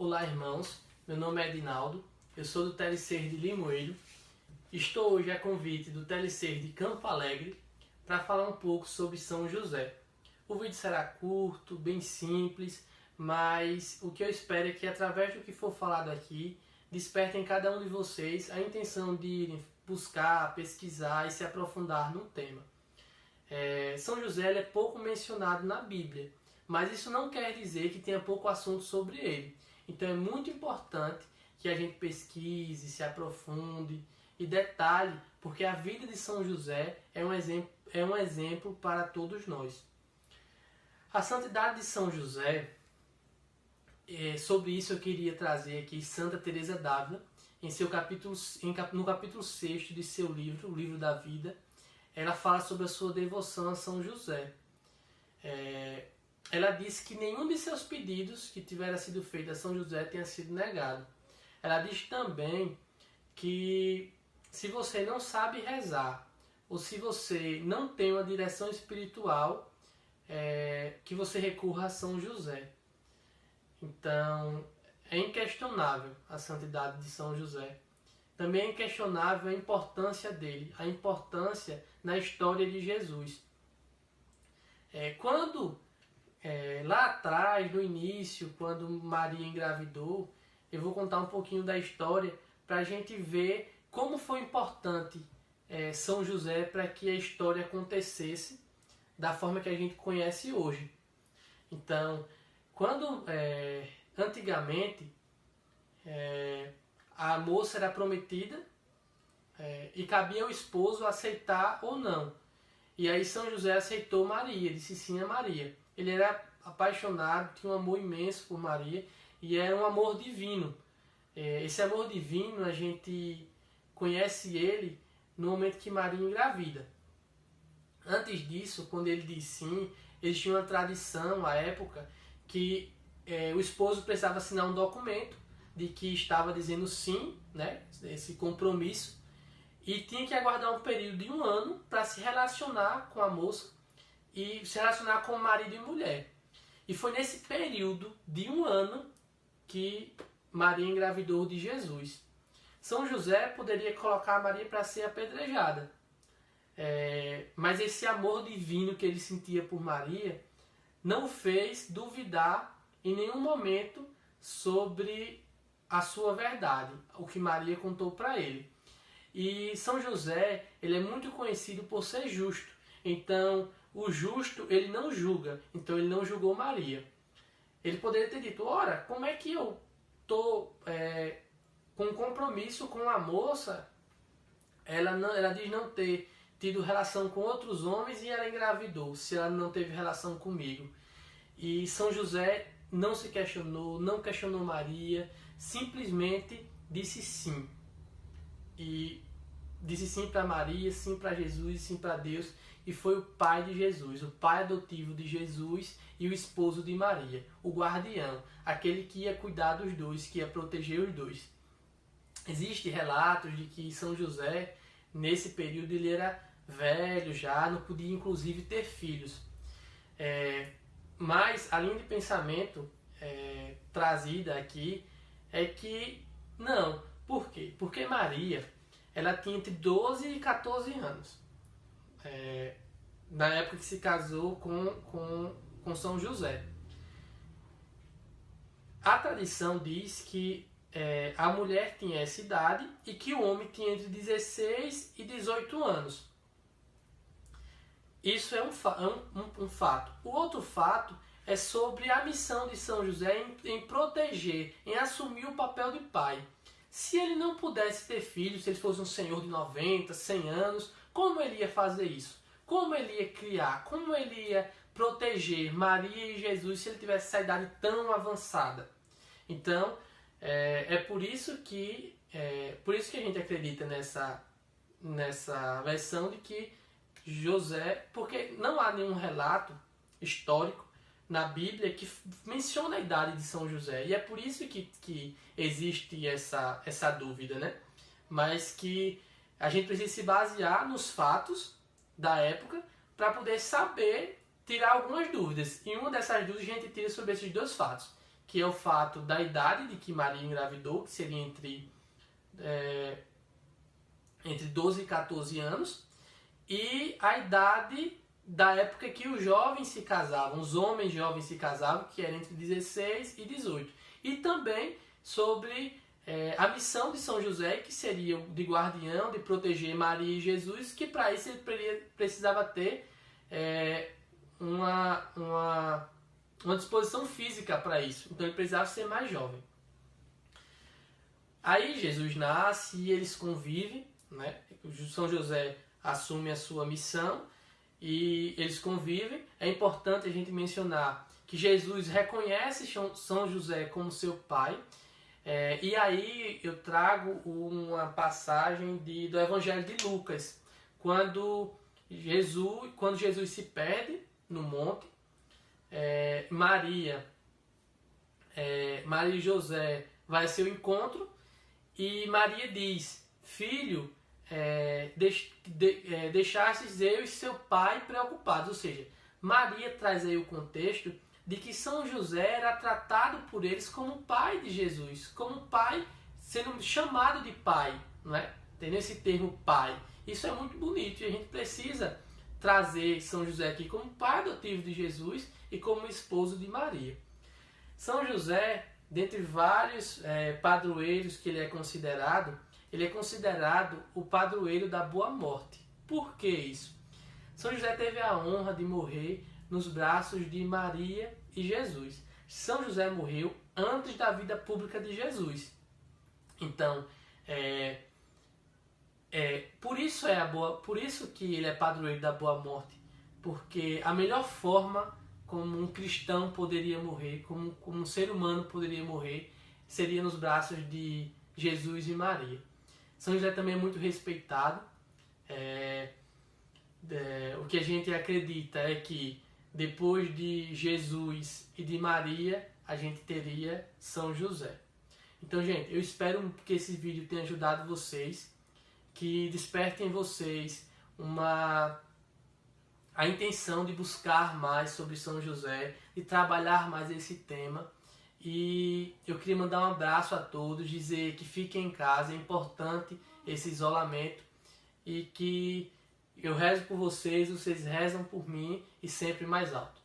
Olá, irmãos. Meu nome é Edinaldo. Eu sou do Telecer de Limoeiro. Estou hoje a convite do Telecer de Campo Alegre para falar um pouco sobre São José. O vídeo será curto, bem simples, mas o que eu espero é que, através do que for falado aqui, desperte em cada um de vocês a intenção de irem buscar, pesquisar e se aprofundar no tema. São José é pouco mencionado na Bíblia, mas isso não quer dizer que tenha pouco assunto sobre ele. Então é muito importante que a gente pesquise, se aprofunde e detalhe, porque a vida de São José é um exemplo para todos nós. A santidade de São José, sobre isso eu queria trazer aqui Santa Teresa d'Ávila, no capítulo 6 de seu livro, o Livro da Vida. Ela fala sobre a sua devoção a São José. Ela diz que nenhum de seus pedidos que tivera sido feito a São José tenha sido negado. Ela diz também que se você não sabe rezar, ou se você não tem uma direção espiritual, que você recorra a São José. Então, é inquestionável a santidade de São José. Também é inquestionável a importância dele, a importância na história de Jesus. Lá atrás, no início, quando Maria engravidou, eu vou contar um pouquinho da história para a gente ver como foi importante São José para que a história acontecesse da forma que a gente conhece hoje. Então, antigamente, a moça era prometida e cabia ao esposo aceitar ou não. E aí São José aceitou Maria, disse sim a Maria. Ele era apaixonado, tinha um amor imenso por Maria e era um amor divino. Esse amor divino a gente conhece ele no momento que Maria engravida. Antes disso, quando ele diz sim, existia uma tradição à época que o esposo precisava assinar um documento de que estava dizendo sim, né, esse compromisso, e tinha que aguardar um período de 1 ano para se relacionar com a moça e se relacionar com marido e mulher. E foi nesse período de 1 ano que Maria engravidou de Jesus. São José poderia colocar Maria para ser apedrejada, mas esse amor divino que ele sentia por Maria não o fez duvidar em nenhum momento sobre a sua verdade, o que Maria contou para ele. E São José, ele é muito conhecido por ser justo. Então, o justo, ele não julga. Então, ele não julgou Maria. Ele poderia ter dito, ora, como é que eu estou com um compromisso com a moça? Ela diz não ter tido relação com outros homens e ela engravidou, se ela não teve relação comigo. E São José não se questionou, não questionou Maria, simplesmente disse sim. E disse sim para Maria, sim para Jesus, sim para Deus, e foi o pai de Jesus, o pai adotivo de Jesus e o esposo de Maria, o guardião, aquele que ia cuidar dos dois, que ia proteger os dois. Existem relatos de que São José, nesse período, ele era velho já, não podia inclusive ter filhos. Mas a linha de pensamento trazida aqui é que não. Por quê? Porque Maria, ela tinha entre 12 e 14 anos. Na época que se casou com São José. A tradição diz que a mulher tinha essa idade e que o homem tinha entre 16 e 18 anos. Isso é um fato. O outro fato é sobre a missão de São José em proteger, em assumir o papel de pai. Se ele não pudesse ter filhos, se ele fosse um senhor de 90, 100 anos, como ele ia fazer isso? Como ele ia criar? Como ele ia proteger Maria e Jesus se ele tivesse essa idade tão avançada? Então, por isso que a gente acredita nessa versão de que José, porque não há nenhum relato histórico na Bíblia que menciona a idade de São José. E é por isso que existe essa dúvida, né? Mas que a gente precisa se basear nos fatos da época para poder saber tirar algumas dúvidas. E uma dessas dúvidas a gente tira sobre esses dois fatos. que é o fato da idade de que Maria engravidou, que seria entre 12 e 14 anos, e a idade da época que os jovens se casavam, os homens jovens se casavam, que era entre 16 e 18. E também sobre a missão de São José, que seria de guardião, de proteger Maria e Jesus, que para isso ele precisava ter uma disposição física para isso. Então ele precisava ser mais jovem. Aí Jesus nasce e eles convivem, né? São José assume a sua missão e eles convivem. É importante a gente mencionar que Jesus reconhece São José como seu pai. E aí eu trago uma passagem do Evangelho de Lucas, quando Jesus se perde no monte, Maria e José vai ao seu encontro e Maria diz: filho, deixastes eu e seu pai preocupados. Ou seja, Maria traz aí o contexto de que São José era tratado por eles como pai de Jesus, como pai, sendo chamado de pai, não é? Tem esse termo pai. Isso é muito bonito e a gente precisa trazer São José aqui como pai adotivo de Jesus e como esposo de Maria. São José, dentre vários padroeiros que ele é considerado o padroeiro da boa morte. Por que isso? São José teve a honra de morrer nos braços de Maria e Jesus. São José morreu antes da vida pública de Jesus. Então, por isso que ele é padroeiro da boa morte, porque a melhor forma como um cristão poderia morrer, como um ser humano poderia morrer, seria nos braços de Jesus e Maria. São José também é muito respeitado. O que a gente acredita é que depois de Jesus e de Maria, a gente teria São José. Então, gente, eu espero que esse vídeo tenha ajudado vocês, que desperte em vocês a intenção de buscar mais sobre São José, de trabalhar mais esse tema. E eu queria mandar um abraço a todos, dizer que fiquem em casa, é importante esse isolamento e que eu rezo por vocês, vocês rezam por mim e sempre mais alto.